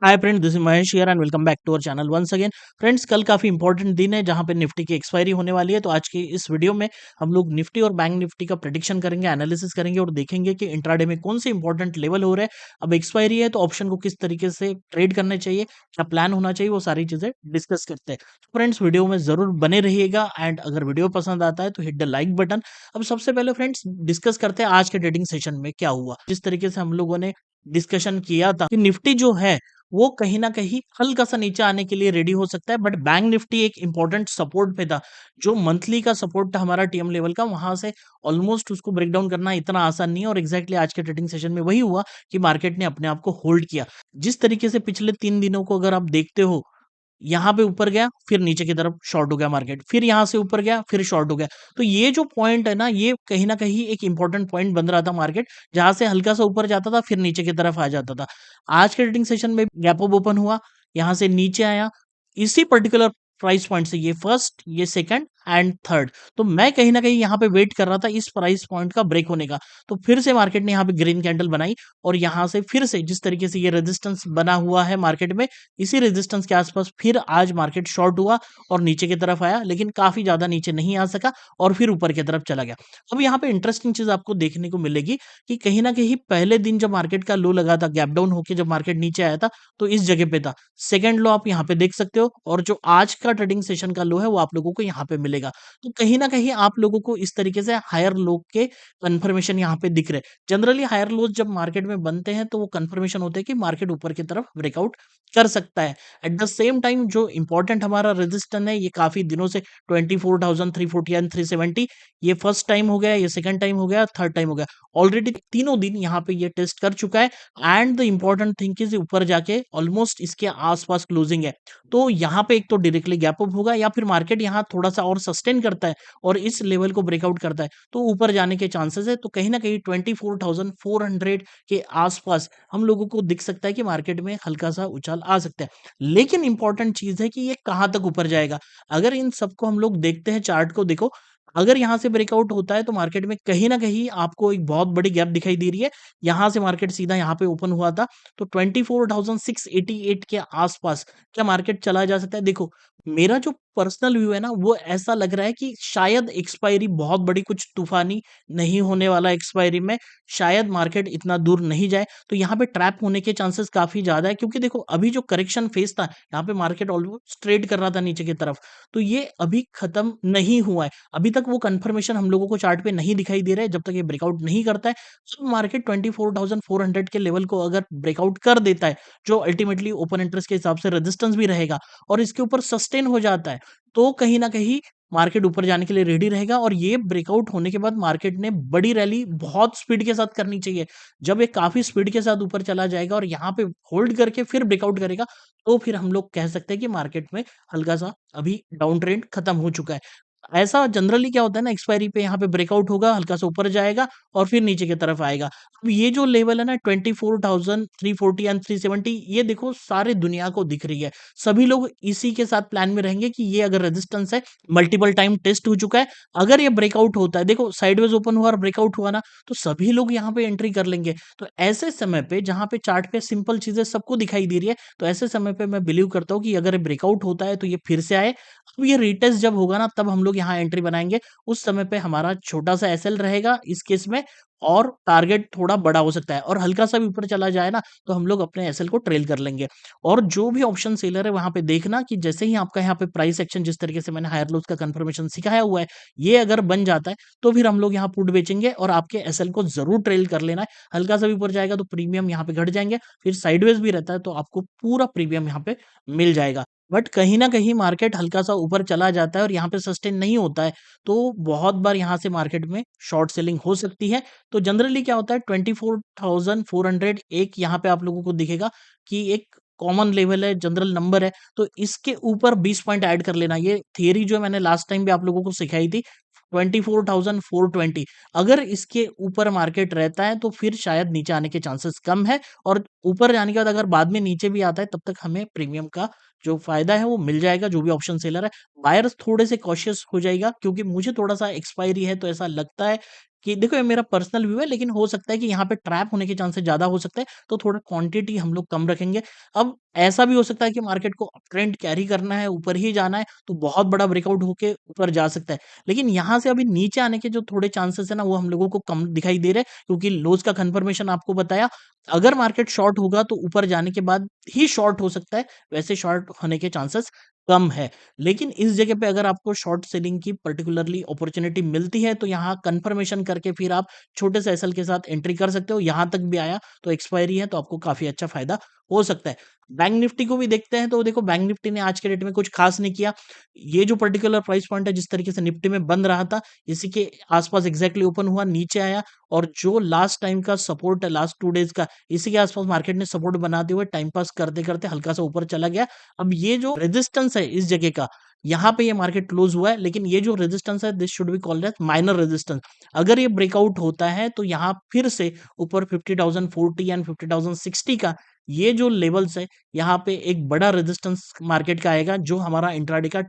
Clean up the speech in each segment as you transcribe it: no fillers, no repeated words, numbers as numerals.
Hi friends, this is Mahesh here and welcome back to our channel once again. Friends, कल काफी important दिन है जहां पे निफ्टी की एक्सपायरी होने वाली है। तो आज की इस वीडियो में हम लोग निफ्टी और बैंक निफ्टी का प्रेडिक्शन करेंगे, एनालिसिस करेंगे और देखेंगे कि इंट्राडे में कौन से इंपॉर्टेंट लेवल हो रहे हैं। अब एक्सपायरी है तो ऑप्शन को किस तरीके से ट्रेड करने चाहिए, क्या प्लान होना चाहिए, वो सारी चीजें डिस्कस करते हैं। तो फ्रेंड्स, वीडियो में जरूर बने रहिएगा एंड अगर वीडियो पसंद आता है तो हिट द लाइक बटन। अब सबसे पहले फ्रेंड्स डिस्कस करते हैं आज के ट्रेडिंग सेशन में क्या हुआ। जिस तरीके से हम लोगों ने डिस्कशन किया था कि निफ्टी जो है वो कहीं न कहीं हल्का-सा नीचे आने के लिए रेडी हो सकता है, बट बैंक निफ्टी एक इम्पोर्टेंट सपोर्ट पे था। जो मंथली का सपोर्ट था हमारा टीएम लेवल का, वहाँ से ऑलमोस्ट उसको ब्रेक डाउन करना इतना आसान नहीं है और एग्ज़ैक्टली आज के ट्रेडिंग सेशन में वही हुआ कि मार्केट ने अपने आप को होल्ड किया। जिस तरीके से पिछले 3 दिनों को अगर आप देखते हो, यहाँ पे ऊपर गया, फिर नीचे की तरफ शॉर्ट हो गया मार्केट, फिर यहाँ से ऊपर गया, फिर शॉर्ट हो गया। तो ये जो पॉइंट है ना, ये कहीं न कहीं एक इम्पोर्टेंट पॉइंट बन रहा था मार्केट, जहाँ से हल्का-सा ऊपर जाता था, फिर नीचे की तरफ आ जाता था। आज के ट्रेडिंग सेशन में गैप अप ओपन हुआ, यहाँ से नीचे आया, इसी पर्टिकुलर प्राइस पॉइंट से ये फर्स्ट, ये सेकंड एंड थर्ड। तो मैं कहीं न कहीं यहाँ पे वेट कर रहा था इस प्राइस पॉइंट का ब्रेक होने का। तो फिर से मार्केट ने यहाँ पे ग्रीन कैंडल बनाई और यहाँ से फिर से जिस तरीके से ये रेजिस्टेंस बना हुआ है मार्केट में, इसी रेजिस्टेंस के आसपास फिर आज मार्केट शॉर्ट हुआ और नीचे की तरफ आया, लेकिन काफ़ी ज़्यादा नीचे नहीं आ सका और फिर ऊपर की तरफ चला गया। अब यहाँ पे इंटरेस्टिंग चीज़ आपको देखने को मिलेगी कि कहीं न कहीं पहले दिन जब मार्केट का लो लगा था, गैप डाउन होके जब मार्केट नीचे आया था, तो इस जगह पे था। सेकंड लो आप यहाँ पे देख सकते हो और जो आज का ट्रेडिंग सेशन का लो है, वो आप लोगों को यहाँ पे मिलेगा। तो कहीं न कहीं आप लोगों को इस तरीके से हायर लो के कन्फर्मेशन यहाँ पे दिख रहे हैं। जनरली हायर लोज जब मार्केट में बनते हैं, तो वो कन्फर्मेशन होते हैं कि मार्केट ऊपर की तरफ ब्रेकआउट कर सकता है। एट द सेम टाइम जो इम्पोर्टेंट हमारा रेजिस्टेंस है, ये काफ़ी दिनों से 24,340 एंड 370, ये फर्स्ट टाइम हो गया, ये सेकंड टाइम हो गया, थर्ड टाइम हो गया। ऑलरेडी तीनों दिन यहाँ पे ये टेस्ट कर चुका है and the important thing is ऊपर जाके ऑलमोस्ट इसके आस-पास क्लोजिंग है। तो यहाँ पे एक तो डायरेक्टली गैप अप होगा या फिर मार्केट यहाँ थोड़ा-सा और सस्टेन करता है और इस लेवल को ब्रेकआउट करता है, तो ऊपर जाने के चांसेस है। तो कहीं न कहीं 24,400 के आस-पास हम लोगों को दिख सकता है कि मार्केट में हल्का-सा उछाल आ सकता है। लेकिन इम्पोर्टेंट चीज़ है कि ये कहाँ तक ऊपर जाएगा? अगर इन सबको हम लोग देखते हैं, चार्ट को देखो, अगर यहाँ से ब्रेकआउट होता है तो मार्केट में कहीं न कहीं आपको एक बहुत बड़ी गैप दिखाई दे रही है। यहाँ से मार्केट सीधा यहाँ पे ओपन हुआ था, तो 24,688 के आस-पास क्या मार्केट चला जा सकता है? देखो, मेरा जो पर्सनल व्यू है ना, वो ऐसा लग रहा है कि शायद एक्सपायरी बहुत बड़ी कुछ तूफ़ानी नहीं होने वाला एक्सपायरी में, शायद मार्केट इतना दूर नहीं जाए। तो यहाँ पे ट्रैप होने के चांसेस काफ़ी ज़्यादा है, क्योंकि देखो अभी जो करेक्शन फेज़ था, यहाँ पे मार्केट ऑलमोस्ट ट्रेड कर रहा था नीचे की तरफ, तो ये अभी खत्म नहीं हुआ है। अभी तक वो कन्फर्मेशन हम लोगों को चार्ट पे नहीं दिखाई दे रहा है, जब तक ये ब्रेकआउट नहीं करता है। तो मार्केट 24,400 के लेवल को अगर ब्रेकआउट कर देता है, जो अल्टीमेटली ओपन इंटरेस्ट के हिसाब से रेजिस्टेंस भी रहेगा और इसके ऊपर सस्टेन हो जाता है, तो कहीं न कहीं मार्केट ऊपर जाने के लिए रेडी रहेगा और ये ब्रेकआउट होने के बाद मार्केट ने बड़ी रैली बहुत स्पीड के साथ करनी चाहिए। जब ये काफ़ी स्पीड के साथ ऊपर चला जाएगा और यहाँ पे होल्ड करके फिर ब्रेकआउट करेगा, तो फिर हम लोग कह सकते हैं कि मार्केट में हल्का-सा अभी डाउन ट्रेंड खत्म हो चुका है। ऐसा जनरली क्या होता है ना, एक्सपायरी पे यहाँ पे ब्रेकआउट होगा, हल्का-सा ऊपर जाएगा और फिर नीचे की तरफ आएगा। अब ये जो लेवल है ना 24,340 एंड 370, ये देखो सारी दुनिया को दिख रही है। सभी लोग इसी के साथ प्लान में रहेंगे कि ये अगर रेजिस्टेंस है, मल्टीपल टाइम टेस्ट हो चुका है, अगर ये ब्रेकआउट होता है, देखो साइडवेज ओपन हुआ और ब्रेकआउट हुआ ना, तो सभी लोग यहाँ पे एंट्री कर लेंगे। तो ऐसे समय पे जहाँ पे चार्ट पे सिंपल चीज़ें सबको दिखाई दे रही है, तो ऐसे समय पे मैं बिलीव करता हूँ कि अगर ये ब्रेकआउट होता है तो ये फिर से आए। अब ये रीटेस्ट जब होगा ना, तब हम लोग यहाँ एंट्री बनाएँगे। उस समय पे हमारा छोटा-सा एसएल रहेगा इस केस में और टारगेट थोड़ा बड़ा हो सकता है और हल्का-सा भी ऊपर चला जाए ना, तो हम लोग अपने एसएल को ट्रेल कर लेंगे। और जो भी ऑप्शन सेलर है वहाँ पे देखना कि जैसे ही आपका यहाँ पे प्राइस एक्शन, जिस तरीके से मैंने हायर लोज का कन्फर्मेशन सिखाया हुआ है, ये अगर बन जाता है, तो फिर हम लोग यहाँ पुट बेचेंगे और आपके एसएल को ज़रूर ट्रेल कर लेना है। हल्का-सा भी ऊपर जाएगा तो प्रीमियम यहाँ पे घट जाएँगे, फिर साइडवेज भी रहता है तो आपको पूरा प्रीमियम यहाँ पे मिल जाएगा। बट कहीं न कहीं मार्केट हल्का-सा ऊपर चला जाता है और यहाँ पे सस्टेन नहीं होता है, तो बहुत बार यहाँ से मार्केट में शॉर्ट सेलिंग हो सकती है। तो जनरली क्या होता है, 24,400 एक यहाँ पे आप लोगों को दिखेगा कि एक कॉमन लेवल है, जनरल नंबर है, तो इसके ऊपर 20 पॉइंट ऐड कर लेना। ये थियरी जो मैंने लास्ट टाइम भी आप लोगों को सिखाई थी, 24,420, अगर इसके ऊपर मार्केट रहता है तो फिर शायद नीचे आने के चांसेस कम है और ऊपर जाने के बाद अगर बाद में नीचे भी आता है, तब तक हमें प्रीमियम का जो फ़ायदा है वो मिल जाएगा, जो भी ऑप्शन सेलर है। बायर्स थोड़े से कॉशियस हो जाएगा, क्योंकि मुझे थोड़ा-सा एक्सपायरी है तो ऐसा लगता है कि देखो ये मेरा पर्सनल व्यू है, लेकिन हो सकता है कि यहाँ पे ट्रैप होने के चांसेस ज़्यादा हो सकते हैं, तो थोड़ा क्वांटिटी हम लोग कम रखेंगे। अब ऐसा भी हो सकता है कि मार्केट को अपट्रेंड कैरी करना है, ऊपर ही जाना है, तो बहुत बड़ा ब्रेकआउट होके ऊपर जा सकता है। लेकिन यहाँ से अभी नीचे आने के जो थोड़े चांसेस है ना, वो हम लोगों को कम दिखाई दे रहे हैं, क्योंकि लोज़ का कन्फर्मेशन आपको बताया। अगर मार्केट शॉर्ट होगा तो ऊपर जाने के बाद ही शॉर्ट हो सकता है, वैसे शॉर्ट होने के चांसेस कम है। लेकिन इस जगह पे अगर आपको शॉर्ट सेलिंग की पर्टिकुलरली अपॉर्च्युनिटी मिलती है, तो यहाँ कन्फर्मेशन करके फिर आप छोटे से एसएल के साथ एंट्री कर सकते हो। यहाँ तक भी आया तो एक्सपायरी है, तो आपको काफ़ी अच्छा फ़ायदा हो सकता है। बैंक निफ्टी को भी देखते हैं, तो देखो बैंक निफ्टी ने आज के डेट में कुछ ख़ास नहीं किया। ये जो पर्टिकुलर प्राइस पॉइंट है, जिस तरीके से निफ्टी में बंद रहा था, इसी के आस-पास एग्ज़ैक्टली ओपन हुआ, नीचे आया और जो लास्ट टाइम का सपोर्ट है, लास्ट 2 डेज़ का, इसी के आस-पास मार्केट ने सपोर्ट बनाते हुए टाइम पास करते-करते हल्का-सा ऊपर चला गया। अब ये जो रेजिस्टेंस है इस जगह का, यहाँ पे ये मार्केट क्लोज़ हुआ है, लेकिन ये जो रेजिस्टेंस है, this should be called as minor resistance. अगर ये ब्रेकआउट होता है, तो यहाँ फिर से ऊपर 50,040 एंड 50,060 का ये जो लेवल्स है, यहाँ पे एक बड़ा रेजिस्टेंस मार्केट का आएगा, जो हमारा इंट्राडे का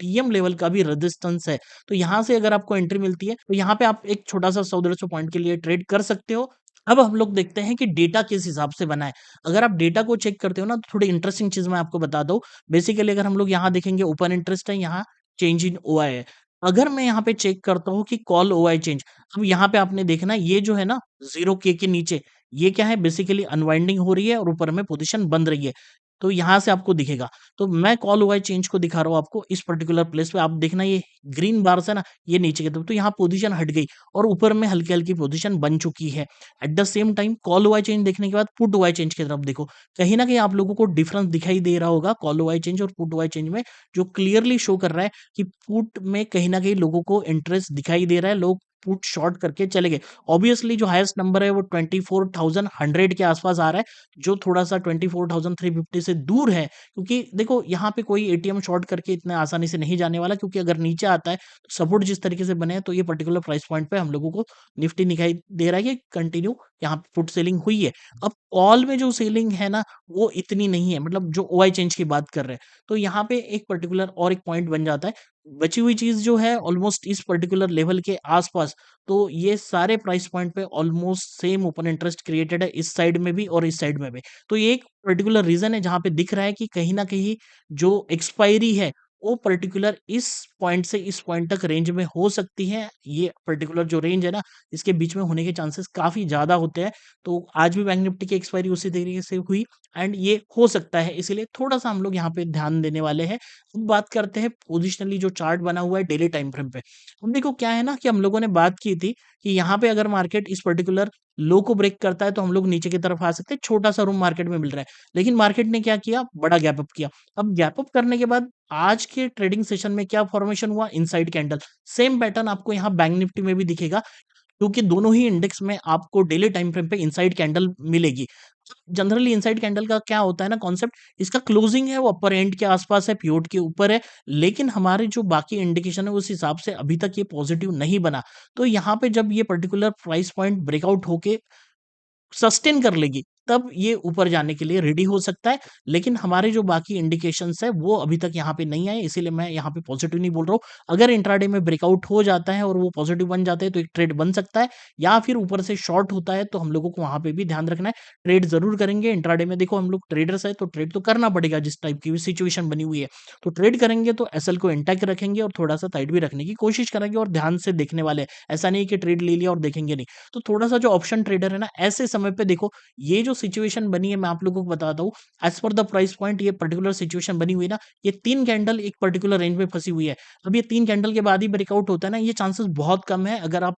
टीएम लेवल का भी रेजिस्टेंस है। तो यहाँ से अगर आपको एंट्री मिलती है, तो यहाँ पे आप एक छोटा-सा 100-150 पॉइंट के लिए ट्रेड कर सकते हो। अब हम लोग देखते हैं कि डेटा किस हिसाब से बना है। अगर आप डेटा को चेक करते हो ना, तो थोड़ी इंटरेस्टिंग चीज़ मैं आपको बता दूँ। बेसिकली अगर हम लोग यहाँ देखेंगे, ओपन इंटरेस्ट है, यहाँ चेंज इन ओआई है। अगर मैं यहाँ पे चेक करता हूँ कि कॉल ओआई चेंज, अब यहाँ पे आपने देखना ये जो है ना 0 के नीचे, ये क्या है, बेसिकली अनवाइंडिंग हो रही है और ऊपर में पोजीशन बन रही है। तो यहाँ से आपको दिखेगा। तो मैं कॉल ओआई चेंज को दिखा रहा हूँ आपको इस पर्टिकुलर प्लेस पे। आप देखना ये ग्रीन बार्स है ना, ये नीचे की तरफ, तो यहाँ पोजीशन हट गई और ऊपर में हल्की-हल्की पोजीशन बन चुकी है। At the same time call OI change देखने के बाद पुट ओआई चेंज की तरफ देखो। कहीं न कहीं आप लोगों को डिफरेंस दिखाई दे रहा होगा कॉल ओआई चेंज और पुट ओआई चेंज में, जो क्लियरली शो कर रहा है कि पुट में कहीं न कहीं लोगों को इंटरेस्ट दिखाई दे रहा है, लोग पुट शॉर्ट करके चले गए। ऑब्वियसली जो हाईएस्ट नंबर है वो 24,100 के आस-पास आ रहा है, जो थोड़ा-सा 24,350 से दूर है, क्योंकि देखो यहाँ पे कोई एटीएम शॉर्ट करके इतने आसानी से नहीं जाने वाला, क्योंकि अगर नीचे आता है, तो सपोर्ट जिस तरीके से बने हैं, तो ये पर्टिकुलर प्राइस पॉइंट पे हम लोगों को निफ्टी दिखाई दे रहा है कि कंटिन्यू यहाँ पे पुट सेलिंग हुई है। अब कॉल में जो सेलिंग है ना, वो इतनी नहीं है, मतलब जो ओआई चेंज की बात कर रहे हैं। तो यहाँ पे एक पर्टिकुलर और एक पॉइंट बन जाता है। बची हुई चीज़ जो है ऑलमोस्ट इस पर्टिकुलर लेवल के आस-पास, तो ये सारे प्राइस पॉइंट पे almost same open interest created है, इस साइड में भी और इस साइड में भी। तो ये एक पर्टिकुलर रीज़न है जहाँ पे दिख रहा है कि कहीं न कहीं जो एक्सपायरी है, वो पर्टिकुलर इस पॉइंट से इस पॉइंट तक रेंज में हो सकती है। ये पर्टिकुलर जो रेंज है ना, इसके बीच में होने के चांसेस काफ़ी ज़्यादा होते हैं। तो आज भी बैंक निफ्टी की एक्सपायरी उसी तरीके से हुई एंड ये हो सकता है, इसीलिए थोड़ा-सा हम लोग यहाँ पे ध्यान देने वाले हैं। अब बात करते हैं पोजिशनली जो चार्ट बना हुआ है डेली टाइम फ्रेम पे। अब देखो क्या है ना, कि हम लोगों ने बात की थी कि यहाँ पे अगर मार्केट इस पर्टिकुलर लो को ब्रेक करता है, तो हम लोग नीचे की तरफ आ सकते हैं, छोटा-सा रूम मार्केट में मिल रहा है। लेकिन मार्केट ने क्या किया, बड़ा गैप अप किया। अब गैप अप करने के बाद आज के ट्रेडिंग सेशन में क्या फॉर्मेशन हुआ, इनसाइड कैंडल। सेम पैटर्न आपको यहाँ बैंक निफ्टी में भी दिखेगा, क्योंकि दोनों ही इंडेक्स में आपको डेली टाइम फ्रेम पे इनसाइड कैंडल मिलेगी। जनरली इनसाइड कैंडल का क्या होता है ना कॉन्सेप्ट, इसका क्लोजिंग है वो अपर एंड के आसपास है, पिवोट के ऊपर है, लेकिन हमारे जो बाकी इंडिकेशन है उस हिसाब से अभी तक ये पॉजिटिव नहीं बना। तो यहाँ पे जब ये पर्टिकुलर प्राइस पॉइंट ब्रेकआउट होके सस्टेन कर लेगी, तब ये ऊपर जाने के लिए रेडी हो सकता है। लेकिन हमारे जो बाकी इंडिकेशंस हैं, वो अभी तक यहाँ पे नहीं आए, इसीलिए मैं यहाँ पे पॉजिटिव नहीं बोल रहा हूँ। अगर इंट्राडे में ब्रेकआउट हो जाता है और वो पॉजिटिव बन जाते हैं, तो एक ट्रेड बन सकता है, या फिर ऊपर से शॉर्ट होता है, तो हम लोगों को वहाँ पे भी ध्यान रखना है। ट्रेड ज़रूर करेंगे इंट्राडे में, देखो हम लोग ट्रेडर्स हैं, तो ट्रेड तो करना पड़ेगा जिस टाइप की भी सिचुएशन बनी हुई है। तो ट्रेड करेंगे तो एसएल को इंटैक्ट रखेंगे और थोड़ा-सा टाइट भी रखने की कोशिश करेंगे और ध्यान से देखने वाले हैं। ऐसा नहीं है कि ट्रेड ले लिया और देखेंगे नहीं। तो थोड़ा-सा जो ऑप्शन ट्रेडर है ना, ऐसे समय पे देखो, ये जो सिचुएशन बनी है मैं आप लोगों को बताता हूँ, as per the price point ये पर्टिकुलर सिचुएशन बनी हुई है ना, ये 3 कैंडल एक पर्टिकुलर रेंज में फँसी हुई है। अब ये 3 कैंडल के बाद ही ब्रेकआउट होता है ना, ये चांसेस बहुत कम है। अगर आप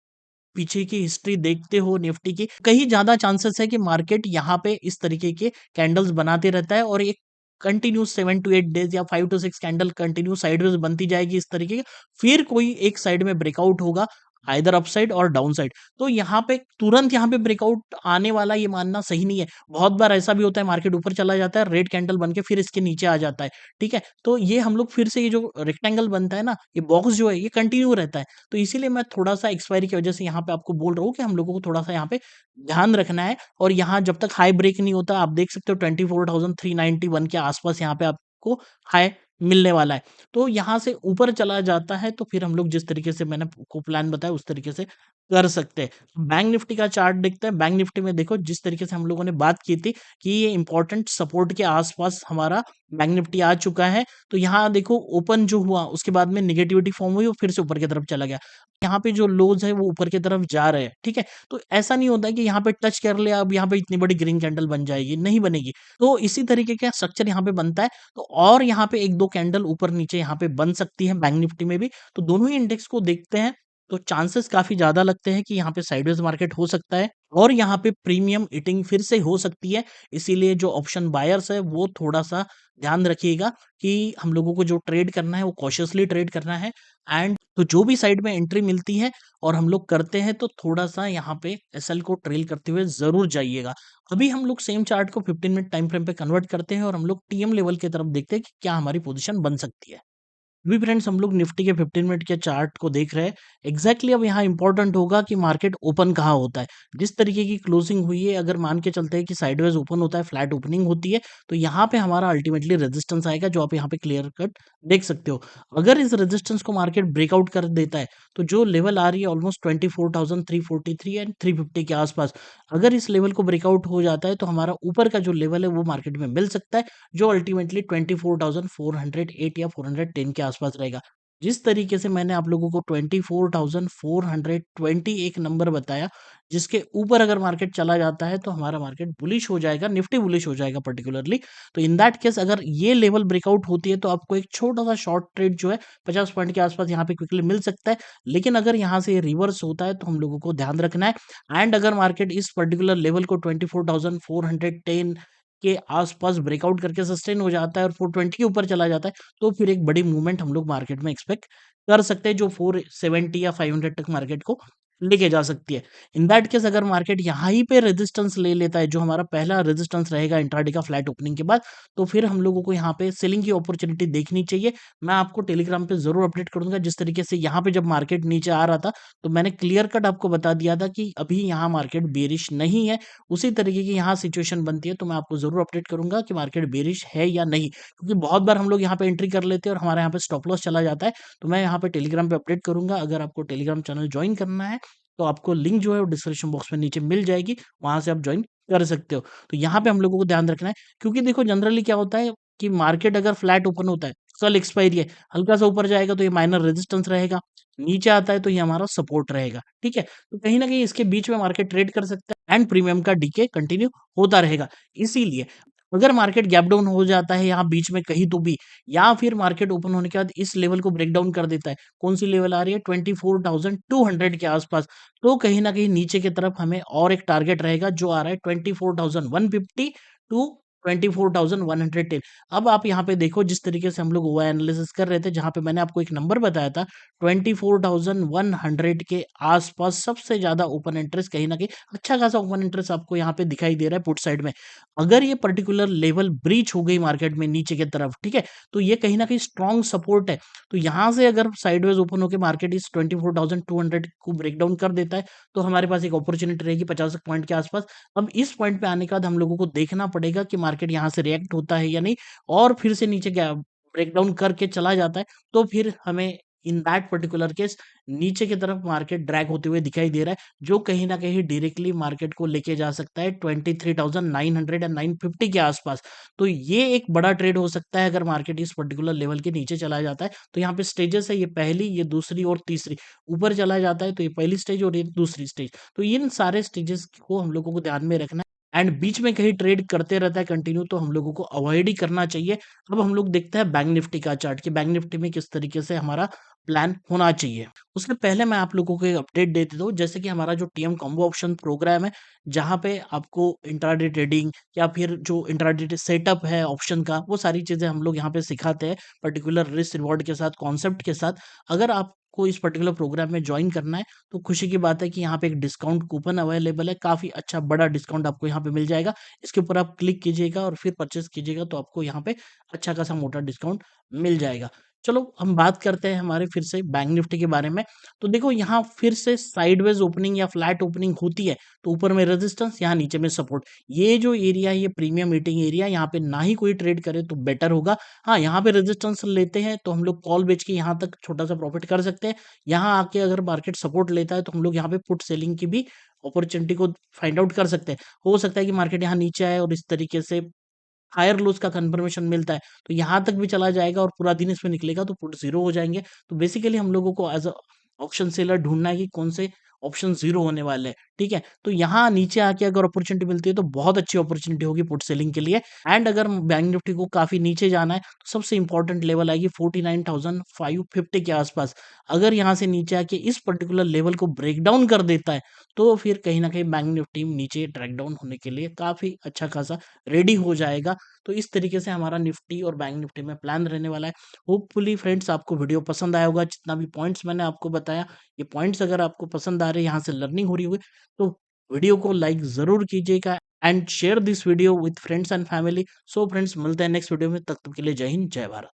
पीछे की हिस्ट्री देखते हो निफ्टी की, कहीं ज़्यादा चांसेस है कि मार्केट यहाँ पे इस तरीके के कैंडल्स बनाते रहता है और एक कंटिन्यू 7 टू 8 डेज़ या 5 टू 6 कैंडल कंटिन्यू साइडवेज़ बनती जाएगी इस तरीके की। फिर कोई एक साइड में ब्रेकआउट होगा, आइदर अपसाइड और डाउनसाइड। तो यहाँ पे तुरंत यहाँ पे ब्रेकआउट आने वाला ये मानना सही नहीं है। बहुत बार ऐसा भी होता है, मार्केट ऊपर चला जाता है, रेड कैंडल बन के फिर इसके नीचे आ जाता है, ठीक है? तो ये हम लोग फिर से ये जो रेक्टेंगल बनता है ना, ये बॉक्स जो है ये कंटिन्यू रहता है। तो इसीलिए मैं थोड़ा-सा एक्सपायरी की वजह से यहाँ पे आपको बोल रहा हूँ कि हम लोगों को थोड़ा-सा यहाँ पे ध्यान रखना है और यहाँ जब तक हाई ब्रेक नहीं होता, आप देख सकते हो 24,391 के आस-पास यहाँ पे आपको हाई मिलने वाला है। तो यहाँ से ऊपर चला जाता है, तो फिर हम लोग जिस तरीके से मैंने आपको प्लान बताया उस तरीके से कर सकते हैं। बैंक निफ्टी का चार्ट देखते हैं। बैंक निफ्टी में देखो जिस तरीके से हम लोगों ने बात की थी कि ये इम्पोर्टेंट सपोर्ट के आसपास हमारा बैंक निफ्टी आ चुका है। तो यहाँ देखो ओपन जो हुआ उसके बाद में नेगेटिविटी फॉर्म हुई और फिर से ऊपर की तरफ चला गया। यहाँ पे जो लोज है वो ऊपर की तरफ जा रहे हैं, ठीक है? तो ऐसा नहीं होता है कि यहाँ पे टच कर लिया अब यहाँ पे इतनी बड़ी ग्रीन कैंडल बन जाएगी, नहीं बनेगी। तो इसी तरीके का स्ट्रक्चर यहाँ पे बनता है। तो और यहाँ पे 1-2 कैंडल ऊपर-नीचे यहाँ पे बन सकती है बैंक निफ्टी में भी। तो दोनों ही इंडेक्स को देखते हैं तो चांसेस काफ़ी ज़्यादा लगते हैं कि यहाँ पे साइडवेज़ मार्केट हो सकता है और यहाँ पे प्रीमियम ईटिंग फिर से हो सकती है। इसीलिए जो ऑप्शन बायर्स है वो थोड़ा-सा ध्यान रखिएगा कि हम लोगों को जो ट्रेड करना है वो कॉशियसली ट्रेड करना है एंड तो जो भी साइड में एंट्री मिलती है और हम लोग करते हैं तो थोड़ा-सा यहाँ पे एसएल को ट्रेल करते हुए ज़रूर जाइएगा। अभी हम लोग सेम चार्ट को 15 मिनट टाइम फ्रेम पे कन्वर्ट करते हैं और हम लोग टीएम लेवल की तरफ देखते हैं कि क्या हमारी पोज़ीशन बन सकती है। अभी फ्रेंड्स हम लोग निफ्टी के 15 मिनट के चार्ट को देख रहे हैं। एग्जैक्टली अब यहाँ इंपॉर्टेंट होगा कि मार्केट ओपन कहाँ होता है। जिस तरीके की क्लोजिंग हुई है अगर मान के चलते हैं कि साइडवेज ओपन होता है, फ्लैट ओपनिंग होती है, तो यहाँ पे हमारा अल्टीमेटली रेजिस्टेंस आएगा जो आप यहाँ पे क्लियर कट देख सकते हो। अगर इस रेजिस्टेंस को मार्केट ब्रेकआउट कर देता है तो जो लेवल आ रही है ऑलमोस्ट 24,343 एंड 350 के आसपास, अगर इस लेवल को ब्रेकआउट हो जाता है तो हमारा ऊपर का जो लेवल है वो मार्केट में मिल सकता है जो अल्टीमेटली 24,408 या 410 के आसपास रहेगा। जिस तरीके से मैंने आप लोगों को 24,420 एक नंबर बताया, जिसके ऊपर अगर मार्केट चला जाता है तो हमारा मार्केट बुलिश हो जाएगा, निफ्टी बुलिश हो जाएगा पर्टिकुलरली। तो इन दैट केस अगर ये लेवल ब्रेकआउट होती है तो आपको एक छोटा-सा शॉर्ट ट्रेड जो है 50 पॉइंट के आसपास यहाँ पे क्विकली मिल सकता है। लेकिन अगर यहाँ से रिवर्स होता है तो हम लोगों को ध्यान रखना है एंड अगर मार्केट इस पर्टिकुलर लेवल को 24,410 के आसपास ब्रेकआउट करके सस्टेन हो जाता है और 420 के ऊपर चला जाता है, तो फिर एक बड़ी मूवमेंट हम लोग मार्केट में एक्सपेक्ट कर सकते हैं, जो 470 या 500 तक मार्केट को लेके जा सकती है। इन दैट केस अगर मार्केट यहाँ ही पे रेजिस्टेंस ले लेता है, जो हमारा पहला रेजिस्टेंस रहेगा इंट्राडे का फ्लैट ओपनिंग के बाद, तो फिर हम लोगों को यहाँ पे सेलिंग की अपॉर्चुनिटी देखनी चाहिए। मैं आपको टेलीग्राम पे ज़रूर अपडेट करूँगा, जिस तरीके से यहाँ पे जब मार्केट नीचे आ रहा था, तो मैंने क्लियर कट आपको बता दिया था कि अभी यहाँ मार्केट बेयरिश नहीं है। उसी तरीके की यहाँ सिचुएशन बनती है तो मैं आपको ज़रूर अपडेट करूँगा कि मार्केट बेयरिश है या नहीं। क्योंकि बहुत बार हम लोग यहाँ पे एंट्री कर लेते हैं और हमारे यहाँ पे स्टॉप लॉस चला जाता है। तो मैं यहाँ पे टेलीग्राम पे अपडेट करूँगा। अगर आपको टेलीग्राम चैनल जॉइन करना है, तो आपको लिंक जो है वो डिस्क्रिप्शन बॉक्स में नीचे मिल जाएगी, वहाँ से आप जॉइन कर सकते हो। तो यहाँ पे हम लोगों को ध्यान रखना है क्योंकि देखो जनरली क्या होता है कि मार्केट अगर फ्लैट ओपन होता है, कल एक्सपायरी है, हल्का-सा ऊपर जाएगा तो ये माइनर रेजिस्टेंस रहेगा, नीचे आता है तो ये हमारा सपोर्ट रहेगा, ठीक है? तो कहीं न कहीं इसके बीच में मार्केट ट्रेड कर सकता है एंड प्रीमियम का डीके कंटिन्यू होता रहेगा। इसीलिए अगर मार्केट गैप डाउन हो जाता है यहाँ बीच में कहीं तो भी या फिर मार्केट ओपन होने के बाद इस लेवल को ब्रेक डाउन कर देता है, कौन-सी लेवल आ रही है 24,200 के आसपास, तो कहीं न कहीं नीचे की तरफ हमें और एक टारगेट रहेगा जो आ रहा है 24,150 टू 24,110। अब आप यहाँ पे देखो जिस तरीके से हम लोग ओआई एनालिसिस कर रहे थे, जहाँ पे मैंने आपको एक नंबर बताया था 24,100 के आसपास सबसे ज़्यादा ओपन इंटरेस्ट कहीं न कहीं अच्छा खासा ओपन इंटरेस्ट आपको यहाँ पे दिखाई दे रहा है पुट साइड में। अगर ये पर्टिकुलर लेवल ब्रीच हो गई मार्केट में नीचे की तरफ, ठीक है? तो ये कहीं न कहीं स्ट्रॉन्ग सपोर्ट है। तो यहाँ से अगर साइडवेज ओपन होके मार्केट इस 24,200 को ब्रेक डाउन कर देता है, तो हमारे पास एक अपॉर्च्युनिटी रहेगी 50 पॉइंट के आसपास। अब इस पॉइंट पे आने के बाद हम लोगों को देखना पड़ेगा कि मार्केट यहाँ से रिएक्ट होता है या नहीं और फिर से नीचे गया ब्रेक डाउन करके चला जाता है, तो फिर हमें इन दैट पर्टिकुलर केस नीचे की तरफ मार्केट ड्रैग होते हुए दिखाई दे रहा है, जो कहीं न कहीं डायरेक्टली मार्केट को लेके जा सकता है 23,900 एंड 950 के आसपास। तो ये एक बड़ा ट्रेड हो सकता है अगर मार्केट इस पर्टिकुलर लेवल के नीचे चला जाता है। तो यहाँ पे स्टेजेस है, ये पहली, ये दूसरी और तीसरी। ऊपर चला जाता है तो ये पहली स्टेज और ये दूसरी स्टेज। तो इन सारे स्टेजेस को हम लोगों को ध्यान में रखना है एंड बीच में कहीं ट्रेड करते रहता है कंटिन्यू तो हम लोगों को अवॉइड ही करना चाहिए। अब हम लोग देखते हैं बैंक निफ्टी का चार्ट कि बैंक निफ्टी में किस तरीके से हमारा प्लान होना चाहिए। उससे पहले मैं आप लोगों को एक अपडेट दे देता हूँ, जैसे कि हमारा जो टीएम कॉम्बो ऑप्शन प्रोग्राम है, जहाँ पे आपको इंट्राडे ट्रेडिंग या फिर जो इंट्राडे सेटअप है ऑप्शन का, वो सारी चीज़ें हम लोग यहाँ पे सिखाते हैं, पर्टिकुलर रिस्क रिवॉर्ड के साथ, कॉन्सेप्ट के साथ। अगर आपको इस पर्टिकुलर प्रोग्राम में जॉइन करना है, तो खुशी की बात है कि यहाँ पे एक डिस्काउंट कूपन अवेलेबल है, काफ़ी अच्छा बड़ा डिस्काउंट आपको यहाँ पे मिल जाएगा। इसके ऊपर आप क्लिक कीजिएगा और फिर परचेज़ कीजिएगा, तो आपको यहाँ पे अच्छा खासा मोटा डिस्काउंट मिल जाएगा। चलो हम बात करते हैं हमारे फिर से बैंक निफ्टी के बारे में। तो देखो यहाँ फिर से साइडवेज ओपनिंग या फ्लैट ओपनिंग होती है, तो ऊपर में रेजिस्टेंस, यहाँ नीचे में सपोर्ट। ये जो एरिया है ये प्रीमियम मीटिंग एरिया, यहाँ पे ना ही कोई ट्रेड करे तो बेटर होगा। हाँ, यहाँ पे रेजिस्टेंस लेते हैं तो हम लोग कॉल बेच के यहाँ तक छोटा सा प्रॉफिट कर सकते हैं। यहाँ आके अगर मार्केट सपोर्ट लेता है तो हम लोग यहाँ पे पुट सेलिंग की भी अपॉर्चुनिटी को फाइंड आउट कर सकते हैं। हो सकता है कि मार्केट यहाँ नीचे आए और इस तरीके से हायर लोज का कंफर्मेशन मिलता है, तो यहाँ तक भी चला जाएगा और पूरा दिन इसमें निकलेगा तो पुट ज़ीरो हो जाएँगे। तो बेसिकली हम लोगों को एज़ अ ऑप्शन सेलर ढूँढना है कि कौन से ऑप्शन ज़ीरो होने वाले हैं, ठीक है? तो यहाँ नीचे आके अगर अपॉर्च्युनिटी मिलती है तो बहुत अच्छी अपॉर्च्युनिटी होगी पुट सेलिंग के लिए। एंड अगर बैंक निफ्टी को काफ़ी नीचे जाना है तो सबसे इम्पोर्टेंट लेवल आएगी 49,550 के आसपास। अगर यहाँ से नीचे आके इस पर्टिकुलर लेवल को ब्रेक डाउन कर देता है, तो फिर कहीं न कहीं बैंक निफ्टी नीचे ट्रैक डाउन होने के लिए काफ़ी अच्छा खासा रेडी हो जाएगा। तो इस तरीके से हमारा निफ्टी और बैंक निफ्टी में प्लान रहने वाला है। होपफुली फ्रेंड्स आपको वीडियो पसंद आया होगा, जितना भी पॉइंट्स मैंने आपको बताया, ये पॉइंट्स अगर आपको पसंद आ रहे हैं, यहाँ से लर्निंग हो रही होगी, तो वीडियो को लाइक ज़रूर कीजिएगा and share this video with friends and family. So friends मिलते हैं नेक्स्ट वीडियो में, तब तक के लिए जय हिंद, जय भारत।